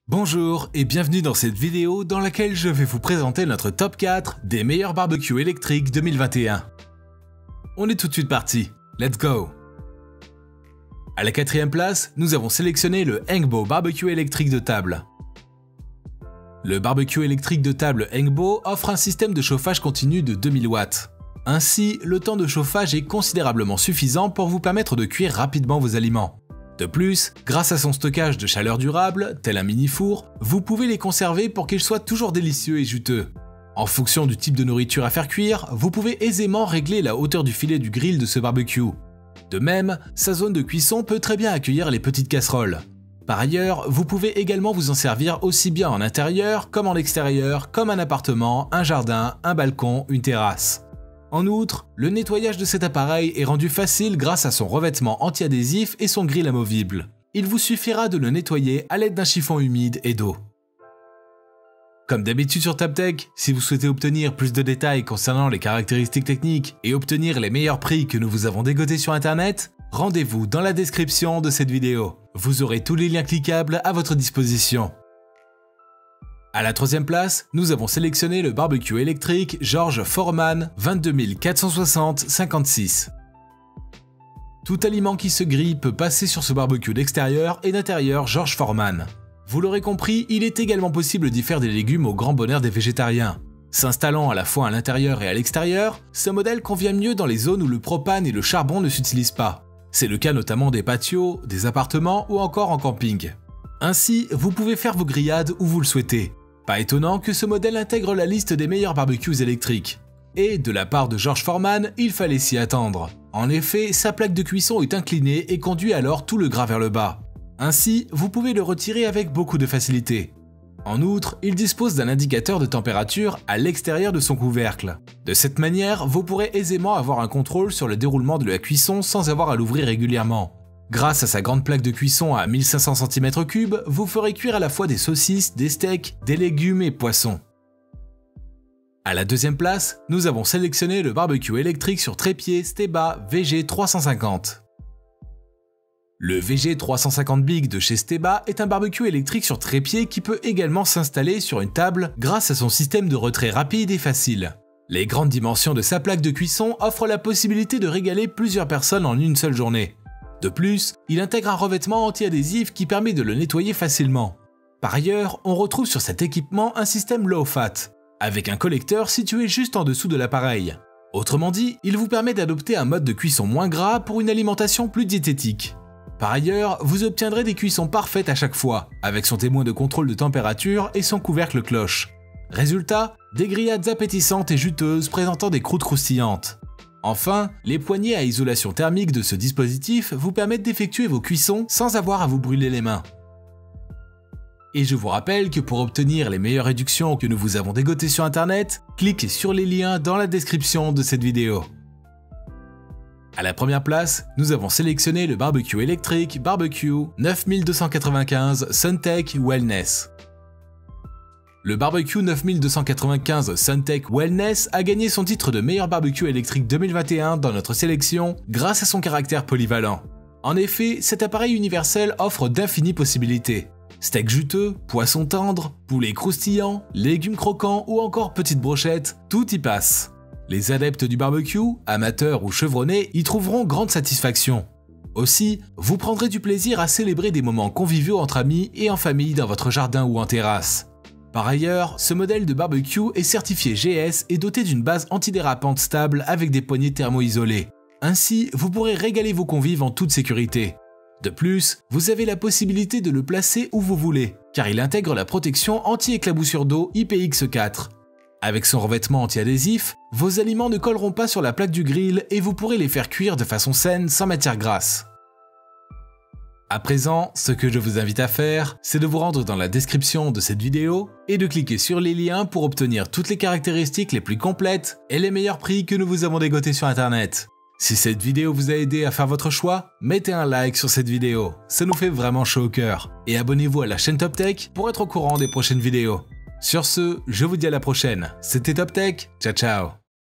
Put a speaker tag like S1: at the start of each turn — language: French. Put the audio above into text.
S1: Bonjour et bienvenue dans cette vidéo dans laquelle je vais vous présenter notre top 4 des meilleurs barbecues électriques 2021. On est tout de suite parti, let's go! À la 4e place, nous avons sélectionné le Hengbo barbecue électrique de table. Le barbecue électrique de table Hengbo offre un système de chauffage continu de 2000 watts. Ainsi, le temps de chauffage est considérablement suffisant pour vous permettre de cuire rapidement vos aliments. De plus, grâce à son stockage de chaleur durable, tel un mini-four, vous pouvez les conserver pour qu'ils soient toujours délicieux et juteux. En fonction du type de nourriture à faire cuire, vous pouvez aisément régler la hauteur du filet du grill de ce barbecue. De même, sa zone de cuisson peut très bien accueillir les petites casseroles. Par ailleurs, vous pouvez également vous en servir aussi bien en intérieur comme en extérieur, comme un appartement, un jardin, un balcon, une terrasse. En outre, le nettoyage de cet appareil est rendu facile grâce à son revêtement anti-adhésif et son grill amovible. Il vous suffira de le nettoyer à l'aide d'un chiffon humide et d'eau. Comme d'habitude sur TapTech, si vous souhaitez obtenir plus de détails concernant les caractéristiques techniques et obtenir les meilleurs prix que nous vous avons dégotés sur internet, rendez-vous dans la description de cette vidéo. Vous aurez tous les liens cliquables à votre disposition. À la 3e place, nous avons sélectionné le barbecue électrique George Foreman 22460-56. Tout aliment qui se grille peut passer sur ce barbecue d'extérieur et d'intérieur George Foreman. Vous l'aurez compris, il est également possible d'y faire des légumes au grand bonheur des végétariens. S'installant à la fois à l'intérieur et à l'extérieur, ce modèle convient mieux dans les zones où le propane et le charbon ne s'utilisent pas. C'est le cas notamment des patios, des appartements ou encore en camping. Ainsi, vous pouvez faire vos grillades où vous le souhaitez. Pas étonnant que ce modèle intègre la liste des meilleurs barbecues électriques. Et de la part de George Foreman, il fallait s'y attendre. En effet, sa plaque de cuisson est inclinée et conduit alors tout le gras vers le bas. Ainsi, vous pouvez le retirer avec beaucoup de facilité. En outre, il dispose d'un indicateur de température à l'extérieur de son couvercle. De cette manière, vous pourrez aisément avoir un contrôle sur le déroulement de la cuisson sans avoir à l'ouvrir régulièrement. Grâce à sa grande plaque de cuisson à 1500 cm3, vous ferez cuire à la fois des saucisses, des steaks, des légumes et poissons. À la 2e place, nous avons sélectionné le barbecue électrique sur trépied Steba VG350. Le VG350 Big de chez Steba est un barbecue électrique sur trépied qui peut également s'installer sur une table grâce à son système de retrait rapide et facile. Les grandes dimensions de sa plaque de cuisson offrent la possibilité de régaler plusieurs personnes en une seule journée. De plus, il intègre un revêtement anti-adhésif qui permet de le nettoyer facilement. Par ailleurs, on retrouve sur cet équipement un système low fat, avec un collecteur situé juste en dessous de l'appareil. Autrement dit, il vous permet d'adopter un mode de cuisson moins gras pour une alimentation plus diététique. Par ailleurs, vous obtiendrez des cuissons parfaites à chaque fois, avec son témoin de contrôle de température et son couvercle cloche. Résultat, des grillades appétissantes et juteuses présentant des croûtes croustillantes. Enfin, les poignées à isolation thermique de ce dispositif vous permettent d'effectuer vos cuissons sans avoir à vous brûler les mains. Et je vous rappelle que pour obtenir les meilleures réductions que nous vous avons dégotées sur internet, cliquez sur les liens dans la description de cette vidéo. À la 1re place, nous avons sélectionné le barbecue électrique Barbecue 9295 Suntech Wellness. Le barbecue 9295 Suntech Wellness a gagné son titre de meilleur barbecue électrique 2021 dans notre sélection grâce à son caractère polyvalent. En effet, cet appareil universel offre d'infinies possibilités. Steak juteux, poisson tendre, poulet croustillant, légumes croquants ou encore petites brochettes, tout y passe. Les adeptes du barbecue, amateurs ou chevronnés, y trouveront grande satisfaction. Aussi, vous prendrez du plaisir à célébrer des moments conviviaux entre amis et en famille dans votre jardin ou en terrasse. Par ailleurs, ce modèle de barbecue est certifié GS et doté d'une base antidérapante stable avec des poignées thermo-isolées. Ainsi, vous pourrez régaler vos convives en toute sécurité. De plus, vous avez la possibilité de le placer où vous voulez, car il intègre la protection anti-éclaboussure d'eau IPX4. Avec son revêtement anti-adhésif, vos aliments ne colleront pas sur la plaque du grill et vous pourrez les faire cuire de façon saine sans matière grasse. À présent, ce que je vous invite à faire, c'est de vous rendre dans la description de cette vidéo et de cliquer sur les liens pour obtenir toutes les caractéristiques les plus complètes et les meilleurs prix que nous vous avons dégotés sur internet. Si cette vidéo vous a aidé à faire votre choix, mettez un like sur cette vidéo, ça nous fait vraiment chaud au cœur. Et abonnez-vous à la chaîne TopTech pour être au courant des prochaines vidéos. Sur ce, je vous dis à la prochaine, c'était TopTech, ciao ciao.